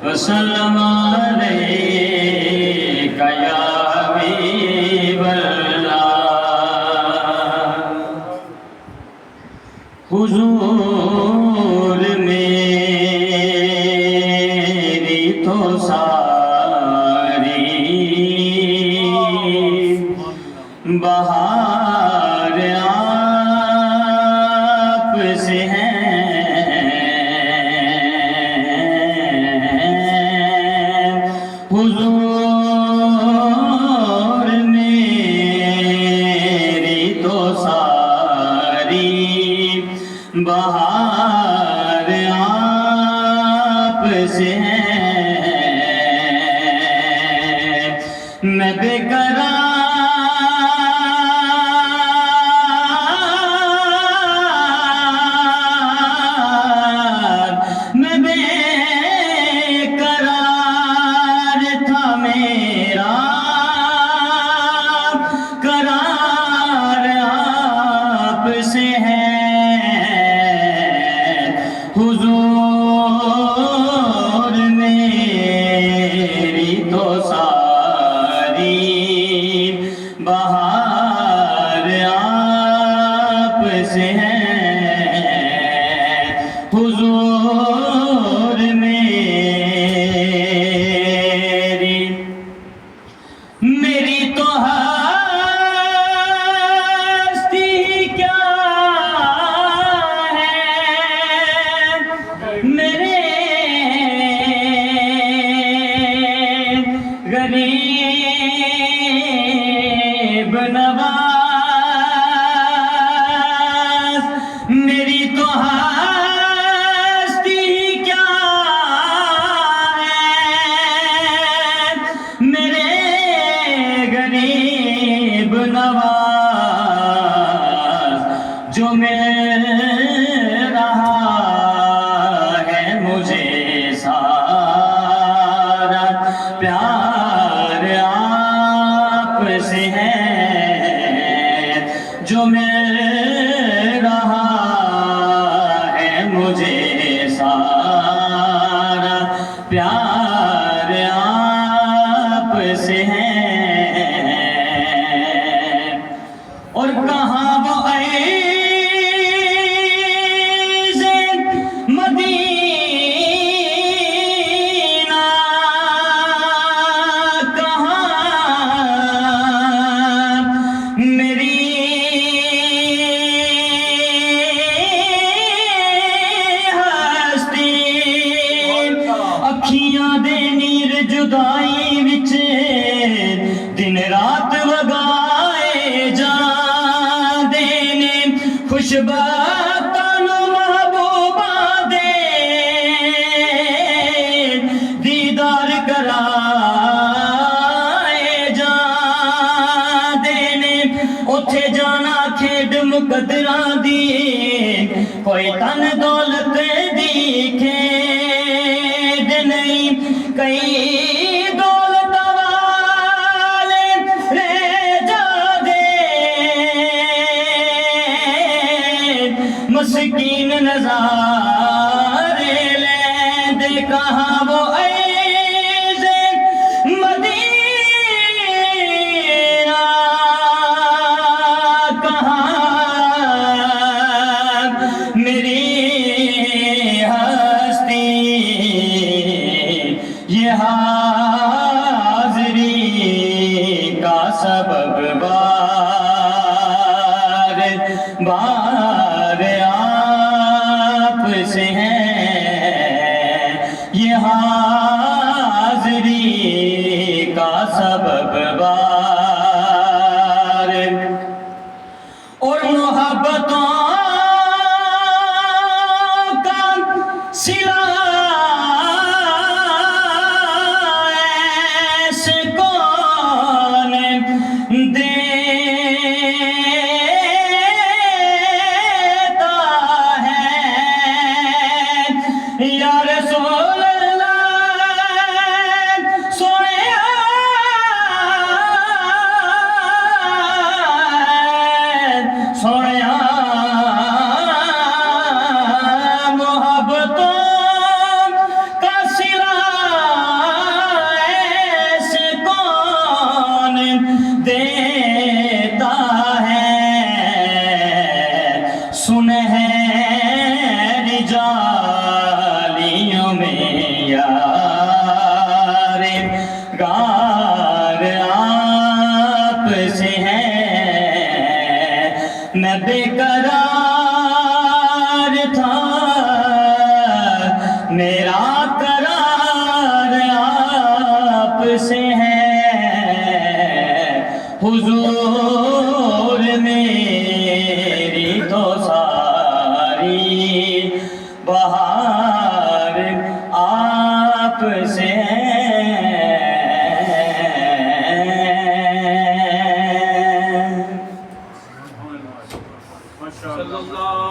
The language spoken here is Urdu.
وسلم عليك يا حبيب الله حضور میری تو ساری بہار آپ سے ہے حضور میری تو ساری بہار آپ سے ہے میں بے قرار میں بے قرار تھا میرا قرار آپ سے ہے حضور میری تو ساری بہار آپ سے ہے حضور میری تو ہستی کیا ہے میرے غریب نواز میری تو ہستی کیا ہے میرے غریب نواز جو مل رہا ہے مجھے سارا پیار آپ سے ہے جو مل رہا ہے مجھے سارا پیار آپ سے ہے اور کہاں وہ عیش مدینہ کہاں میری ہستی اکھیاں دے نیر جدائی وچ دن رات وگائے جاندے نے خوشبختاں نوں محبوباں دے دیدار کرائے جاندے نے اوتھے جانا کھیڈ مقدراں دی کوئی تن دولت دی کھیڈ نہیں کئی دولت والے رہ جاندے مسکین نظارے لیندے کہاں وہ عیش مدینہ کہاں میری ہستی یہ حاضری کا سبب بار آپ سے ہے یہ حاضری کا سبب بار اور محبتوں کا صلہ ایسے کون دے میں بے قرار تھا، میرا قرار آپ سے ہے، حضور میری تو ساری بہار آپ سے ہے۔